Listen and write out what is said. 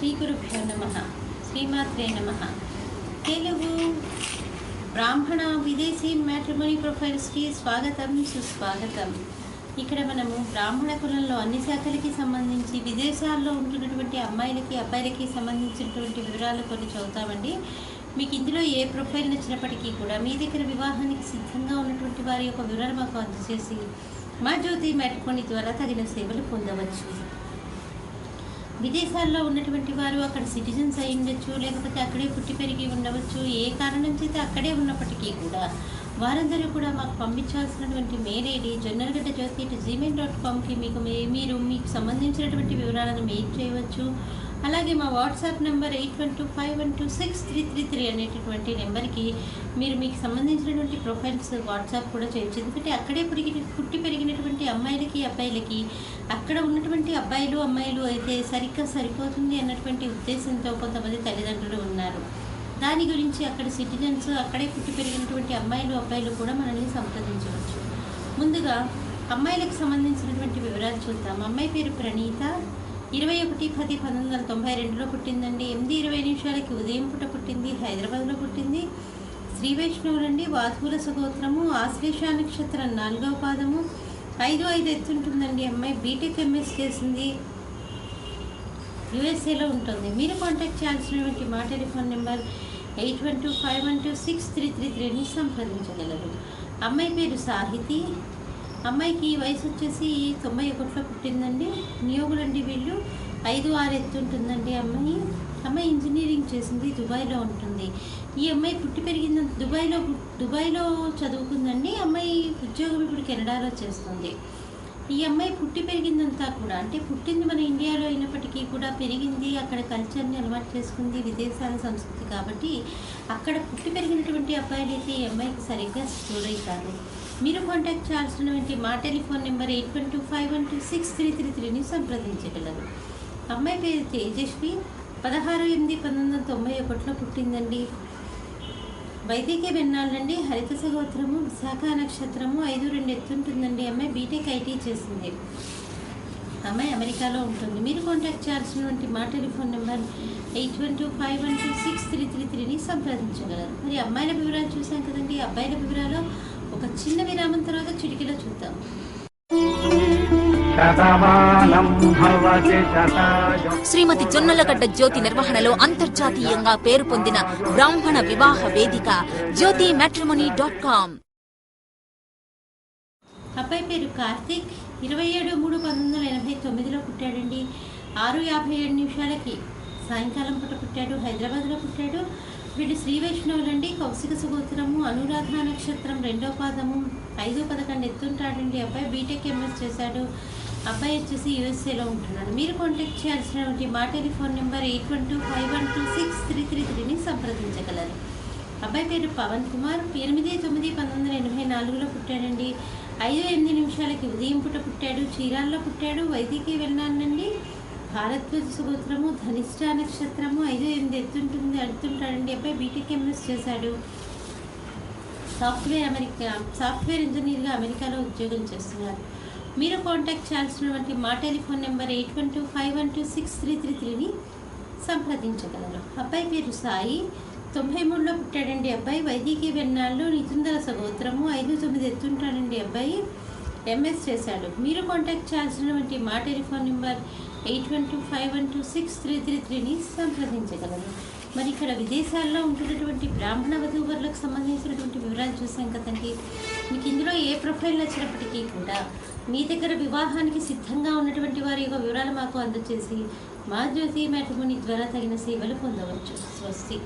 శ్రీగురుభ్యో నమః. శ్రీమాత్రే నమః. తెలుగు బ్రాహ్మణ విదేశీ మ్యాట్రిమోనీ ప్రొఫైల్స్కి స్వాగతం, సుస్వాగతం. ఇక్కడ మనము బ్రాహ్మణ కులంలో అన్ని శాఖలకి సంబంధించి విదేశాల్లో ఉంటున్నటువంటి అమ్మాయిలకి అబ్బాయిలకి సంబంధించినటువంటి వివరాలు కొన్ని చదువుతామండి. మీకు ఇందులో ఏ ప్రొఫైల్ నచ్చినప్పటికీ కూడా మీ దగ్గర వివాహానికి సిద్ధంగా ఉన్నటువంటి వారి యొక్క వివరాలు మాకు అందజేసి మా జ్యోతి మ్యాట్రిమోనీ ద్వారా తగిన సేవలు పొందవచ్చు. విదేశాల్లో ఉన్నటువంటి వారు అక్కడ సిటిజన్స్ అయి ఉండొచ్చు, లేకపోతే అక్కడే పుట్టి పెరిగి ఉండవచ్చు. ఏ కారణం చేత అక్కడే ఉన్నప్పటికీ కూడా వారందరూ కూడా మాకు పంపించాల్సినటువంటి మెయిల్ ఐడి jonnalgadda.jyoti@gmail.comకి మీరు మీకు సంబంధించినటువంటి వివరాలను మెయిల్ చేయవచ్చు. అలాగే మా వాట్సాప్ నెంబర్ 8125126333 అనేటటువంటి నెంబర్కి మీరు మీకు సంబంధించినటువంటి ప్రొఫైల్స్ వాట్సాప్ కూడా చేయొచ్చు. ఎందుకంటే అక్కడే పుట్టి పెరిగినటువంటి అమ్మాయిలకి అబ్బాయిలకి అక్కడ ఉన్నటువంటి అమ్మాయిలు అయితే సరిగ్గా సరిపోతుంది అన్నటువంటి ఉద్దేశంతో కొంతమంది తల్లిదండ్రులు ఉన్నారు. దాని గురించి అక్కడ సిటిజన్స్ అక్కడే పుట్టి పెరిగినటువంటి అబ్బాయిలు కూడా మనల్ని సంప్రదించవచ్చు. ముందుగా అమ్మాయిలకు సంబంధించినటువంటి వివరాలు చూద్దాం. అమ్మాయి పేరు ప్రణీత, 21/10/1992 పుట్టిందండి. 8:20 ఉదయం పూట పుట్టింది. హైదరాబాద్లో పుట్టింది. శ్రీ వైష్ణవులండి. వాధువుల సగోత్రము, ఆశ్లేష నక్షత్రం 4వ పాదము, 5'5" ఎత్తుంటుందండి. అమ్మాయి బీటెక్ ఎంఎస్ చేసింది. యుఎస్ఏలో ఉంటుంది. మీరు కాంటాక్ట్ చేయాల్సినటువంటి మా టెలిఫోన్ నెంబర్ 8125126333ని సంప్రదించగలరు. అమ్మాయి పేరు సాహితి. అమ్మాయికి వయసు వచ్చేసి 91లో పుట్టిందండి. నియోగులండి వీళ్ళు. 5'6" ఎత్తుంటుందండి. అమ్మాయి ఇంజనీరింగ్ చేసింది. దుబాయ్లో ఉంటుంది. ఈ అమ్మాయి పుట్టి పెరిగిన దుబాయ్లో చదువుకుందండి. అమ్మాయి ఉద్యోగం ఇప్పుడు కెనడాలో చేస్తుంది. ఈ అమ్మాయి పుట్టి పెరిగిందంతా కూడా, అంటే పుట్టింది మన ఇండియాలో అయినప్పటికీ కూడా పెరిగింది అక్కడ కల్చర్ని అలవాటు చేసుకుంది, విదేశాల సంస్కృతి కాబట్టి అక్కడ పుట్టి పెరిగినటువంటి అబ్బాయిలు అయితే ఈ అమ్మాయికి సరిగ్గా సూట్ అవుతారు. మీరు కాంటాక్ట్ చేయాల్సినటువంటి మా టెలిఫోన్ నెంబర్ 8125126333ని సంప్రదించగలరు. అమ్మాయి పేరు తేజస్వి. 16/8/1991లో పుట్టిందండి. వైదిక వెన్నాళ్ళండి. హరిత సగోత్రము, విశాఖ నక్షత్రము, 5'2" ఎత్తుంటుందండి. అమ్మాయి బీటెక్ ఐటీ చేసింది. అమ్మాయి అమెరికాలో ఉంటుంది. మీరు కాంటాక్ట్ చేయాల్సినటువంటి మా టెలిఫోన్ నెంబర్ 8125126333ని సంప్రదించగలరు. మరి అమ్మాయిల వివరాలు చూసాం కదండి. అబ్బాయిల వివరాలు ఒక చిన్న విరామం తర్వాత చిటికలో చూద్దాం. శ్రీమతి జొన్నలగడ్డ జ్యోతి నిర్వహణలో అంతర్జాతీయంగా పేరు పొందిన బ్రాహ్మణ వివాహ వేదిక jyotimatrimony.com. అబ్బాయి పేరు కార్తీక్. 27/3/1989లో పుట్టాడండి. 6:57 సాయంకాలం పూట పుట్టాడు. హైదరాబాద్లో పుట్టాడు. వీళ్ళు శ్రీ వైష్ణవులండి. కౌశిక సుగోత్రము, అనురాధ నక్షత్రం 2వ పాదము, 5'11" ఎత్తుంటాడండి. అబ్బాయి బీటెక్ ఎంఎస్ చేశాడు. అబ్బాయి వచ్చేసి యుఎస్ఏలో ఉంటున్నాడు. మీరు కాంటాక్ట్ చేయాల్సినటువంటి మా టెలిఫోన్ నెంబర్ 8125126333ని సంప్రదించగలరు. అబ్బాయి పేరు పవన్ కుమార్. 8/9/1984లో పుట్టాడండి. 5:08 ఉదయం పూట పుట్టాడు. చీరాల్లో పుట్టాడు. వైదిక వెళ్ళానండి. భారద్వాజ సుగోత్రము, ధనిష్ట నక్షత్రము, 5'8" ఎత్తుంటాడండి. అబ్బాయి బీటెక్ ఎంఎస్ చేశాడు. సాఫ్ట్వేర్ ఇంజనీర్గా అమెరికాలో ఉద్యోగం చేస్తున్నారు. మీరు కాంటాక్ట్ చేయాల్సినటువంటి మా టెలిఫోన్ నెంబర్ 8125126333ని సంప్రదించగలరు. అబ్బాయి పేరు సాయి. 93లో పుట్టాడండి. అబ్బాయి వైదిక వెన్నాళ్ళు, నితుందర సగోత్రము, 5'9" ఎత్తుంటాడండి. అబ్బాయి ఎంఎస్ చేశాడు. మీరు కాంటాక్ట్ చేయాల్సినటువంటి మా టెలిఫోన్ నెంబర్ 8125126333ని సంప్రదించగలరు. మరి ఇక్కడ విదేశాల్లో ఉంటున్నటువంటి బ్రాహ్మణ వధూవరులకు సంబంధించినటువంటి వివరాలు చూసాం కదండి. మీకు ఇందులో ఏ ప్రొఫైల్ నచ్చినప్పటికీ కూడా మీ దగ్గర వివాహానికి సిద్ధంగా ఉన్నటువంటి వారి యొక్క వివరాలు మాకు అందజేసి మా జ్యోతి మ్యాట్రిమోనీ ద్వారా తగిన సేవలు పొందవచ్చు. స్వస్తి.